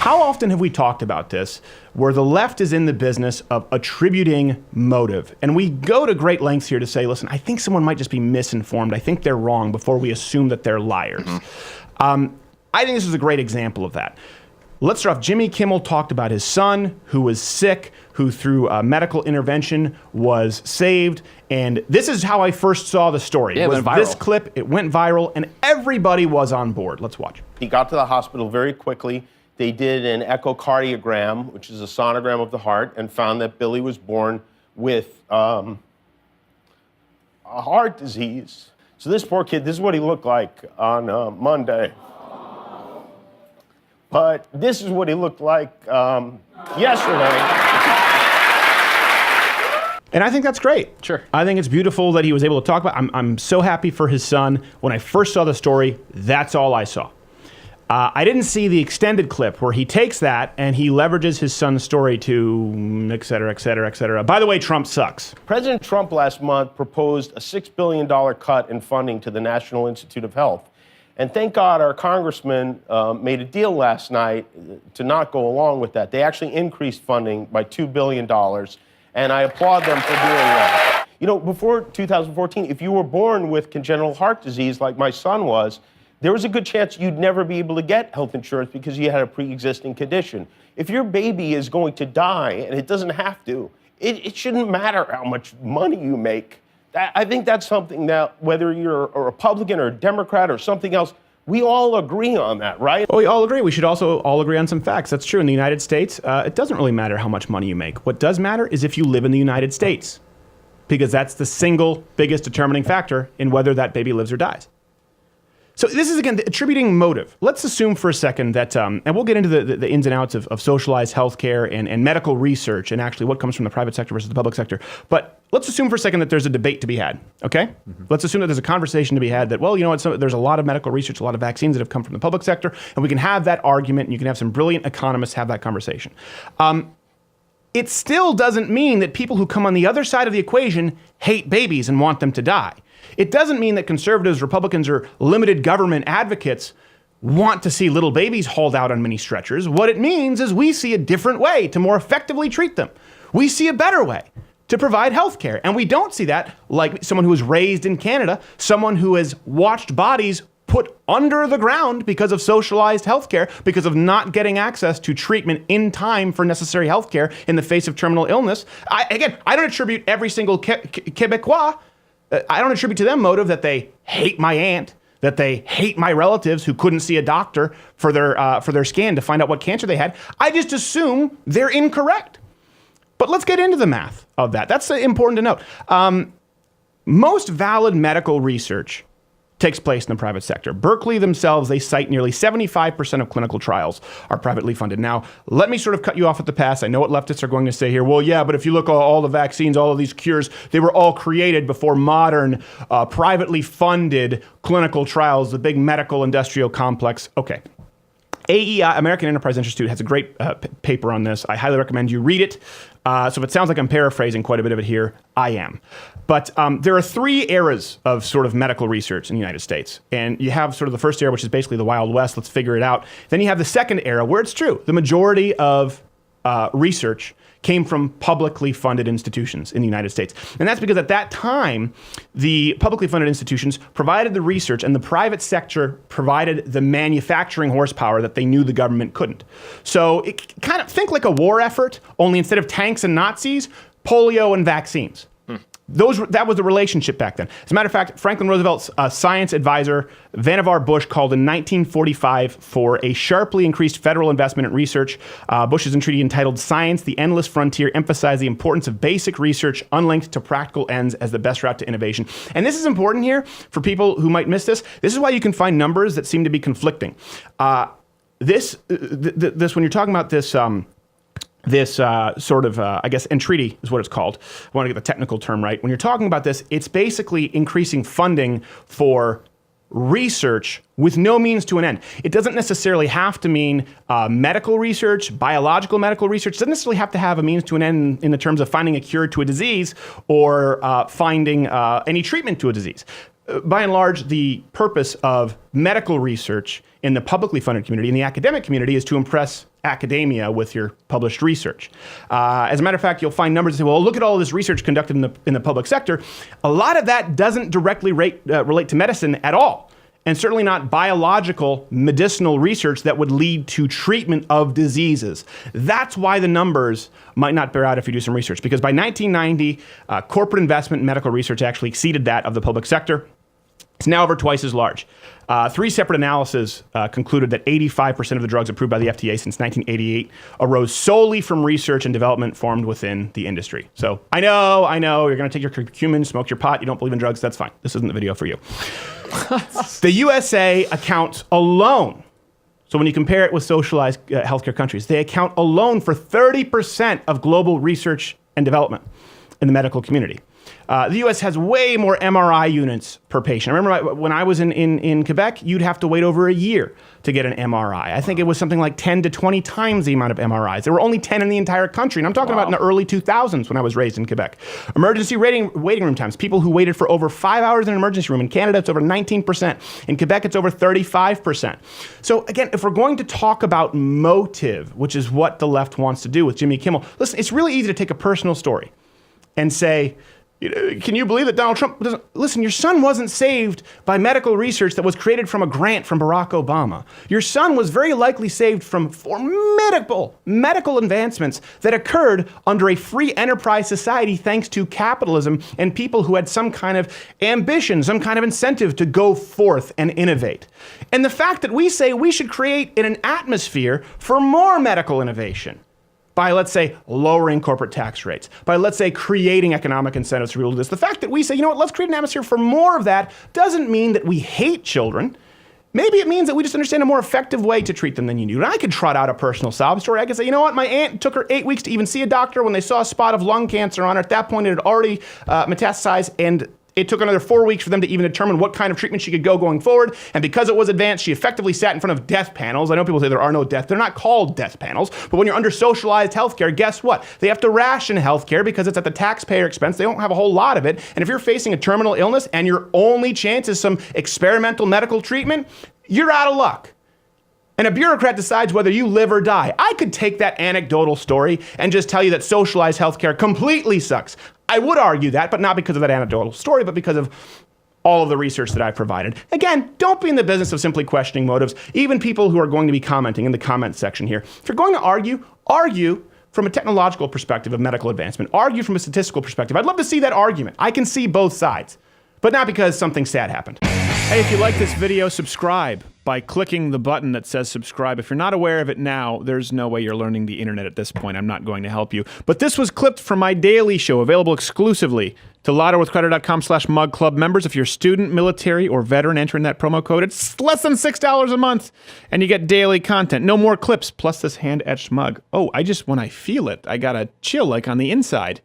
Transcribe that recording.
How often have we talked about this, where the left is in the business of attributing motive? And we go to great lengths here to say, listen, I think someone might just be misinformed. I think they're wrong before we assume that they're liars. I think this is a great example of that. Let's start off. Jimmy Kimmel talked about his son who was sick, who through medical intervention was saved. And this is how I first saw the story. Yeah, it went viral. This clip, it went viral, and everybody was on board. Let's watch. He got to the hospital very quickly. They did an echocardiogram, which is a sonogram of the heart, and found that Billy was born with a heart disease. So this poor kid, this is what he looked like on Monday. But this is what he looked like yesterday. And I think that's great. Sure. I think it's beautiful that he was able to talk about it. I'm so happy for his son. When I first saw the story, that's all I saw. I didn't see the extended clip where he takes that and he leverages his son's story to et cetera, et cetera, et cetera. By the way, Trump sucks. President Trump last month proposed a $6 billion cut in funding to the National Institute of Health. And thank God our congressman made a deal last night to not go along with that. They actually increased funding by $2 billion, and I applaud them for doing that. You know, before 2014, if you were born with congenital heart disease like my son was, there was a good chance you'd never be able to get health insurance because you had a pre-existing condition. If your baby is going to die, and it doesn't have to, it shouldn't matter how much money you make. I think that's something that, whether you're a Republican or a Democrat or something else, we all agree on that, right? Oh, we all agree. We should also all agree on some facts. That's true. In the United States, it doesn't really matter how much money you make. What does matter is if you live in the United States, because that's the single biggest determining factor in whether that baby lives or dies. So this is, again, attributing motive. Let's assume for a second that, and we'll get into the ins and outs of socialized healthcare and medical research and actually what comes from the private sector versus the public sector. But let's assume for a second that there's a debate to be had, okay? Let's assume that there's a conversation to be had that, well, you know what, there's a lot of medical research, a lot of vaccines that have come from the public sector, and we can have that argument, and you can have some brilliant economists have that conversation. It still doesn't mean that people who come on the other side of the equation hate babies and want them to die. It doesn't mean that conservatives, Republicans, or limited government advocates want to see little babies hauled out on mini stretchers. What it means is we see a different way to more effectively treat them. We see a better way to provide health care. And we don't see that like someone who was raised in Canada, someone who has watched bodies put under the ground because of socialized healthcare, because of not getting access to treatment in time for necessary healthcare in the face of terminal illness. I don't attribute every single Quebecois, I don't attribute to them motive that they hate my aunt, that they hate my relatives who couldn't see a doctor for their scan to find out what cancer they had. I just assume they're incorrect. But let's get into the math of that. That's important to note. Most valid medical research takes place in the private sector. Berkeley themselves, they cite nearly 75% of clinical trials are privately funded. Now, let me sort of cut you off at the pass. I know what leftists are going to say here. Well, yeah, but if you look at all the vaccines, all of these cures, they were all created before modern, privately funded clinical trials, the big medical industrial complex. Okay. AEI, American Enterprise Institute, has a great paper on this. I highly recommend you read it. So if it sounds like I'm paraphrasing quite a bit of it here, I am. But there are three eras of sort of medical research in the United States. And you have sort of the first era, which is basically the Wild West. Let's figure it out. Then you have the second era, where it's true. The majority of research came from publicly funded institutions in the United States. And that's because at that time, the publicly funded institutions provided the research and the private sector provided the manufacturing horsepower that they knew the government couldn't. So it kind of think like a war effort, only instead of tanks and Nazis, polio and vaccines. That was the relationship back then. As a matter of fact, Franklin Roosevelt's science advisor, Vannevar Bush, called in 1945 for a sharply increased federal investment in research. Bush's treaty entitled Science, the Endless Frontier, emphasized the importance of basic research unlinked to practical ends as the best route to innovation. And this is important here for people who might miss this. This is why you can find numbers that seem to be conflicting. This when you're talking about this, sort of, I guess, entreaty is what it's called. I want to get the technical term right. When you're talking about this, it's basically increasing funding for research with no means to an end. It doesn't necessarily have to mean medical research, biological medical research. It doesn't necessarily have to have a means to an end in the terms of finding a cure to a disease or finding any treatment to a disease. by and large, the purpose of medical research in the publicly funded community, in the academic community, is to impress academia with your published research. As a matter of fact, you'll find numbers that say, well, look at all this research conducted in the public sector. A lot of that doesn't directly relate to medicine at all, and certainly not biological medicinal research that would lead to treatment of diseases. That's why the numbers might not bear out if you do some research, because by 1990, corporate investment in medical research actually exceeded that of the public sector. It's now over twice as large. 3 separate analyses concluded that 85% of the drugs approved by the FDA since 1988 arose solely from research and development formed within the industry. So I know, you're going to take your curcumin, smoke your pot, you don't believe in drugs, that's fine. This isn't the video for you. The USA accounts alone, so when you compare it with socialized healthcare countries, they account alone for 30% of global research and development in the medical community. The U.S. has way more MRI units per patient. I remember when I was in Quebec, you'd have to wait over a year to get an MRI. I think it was something like 10 to 20 times the amount of MRIs. There were only 10 in the entire country. And I'm talking about in the early 2000s when I was raised in Quebec. Emergency waiting room times. People who waited for over 5 hours in an emergency room. In Canada, it's over 19%. In Quebec, it's over 35%. So again, if we're going to talk about motive, which is what the left wants to do with Jimmy Kimmel, listen, it's really easy to take a personal story and say, can you believe that Donald Trump doesn't... Listen, your son wasn't saved by medical research that was created from a grant from Barack Obama. Your son was very likely saved from formidable medical advancements that occurred under a free enterprise society thanks to capitalism and people who had some kind of ambition, some kind of incentive to go forth and innovate. And the fact that we say we should create an atmosphere for more medical innovation by, let's say, lowering corporate tax rates, by, let's say, creating economic incentives for people to do this. The fact that we say, you know what, let's create an atmosphere for more of that doesn't mean that we hate children. Maybe it means that we just understand a more effective way to treat them than you do. And I could trot out a personal sob story. I could say, you know what, my aunt took her 8 weeks to even see a doctor. When they saw a spot of lung cancer on her, at that point it had already metastasized, and it took another 4 weeks for them to even determine what kind of treatment she could go going forward. And because it was advanced, she effectively sat in front of death panels. I know people say there are no death. They're not called death panels. But when you're under socialized healthcare, guess what? They have to ration healthcare because it's at the taxpayer expense. They don't have a whole lot of it. And if you're facing a terminal illness and your only chance is some experimental medical treatment, you're out of luck. And a bureaucrat decides whether you live or die. I could take that anecdotal story and just tell you that socialized healthcare completely sucks. I would argue that, but not because of that anecdotal story, but because of all of the research that I've provided. Again, don't be in the business of simply questioning motives. Even people who are going to be commenting in the comment section here. If you're going to argue from a technological perspective of medical advancement. Argue from a statistical perspective. I'd love to see that argument. I can see both sides, but not because something sad happened. Hey, if you like this video, subscribe by clicking the button that says subscribe. If you're not aware of it now, there's no way you're learning the internet at this point. I'm not going to help you. But this was clipped from my daily show, available exclusively to LottoWithCreditor.com/MugClub members. If you're a student, military, or veteran, enter in that promo code. It's less than $6 a month, and you get daily content. No more clips, plus this hand-etched mug. Oh, when I feel it, I got a chill like on the inside.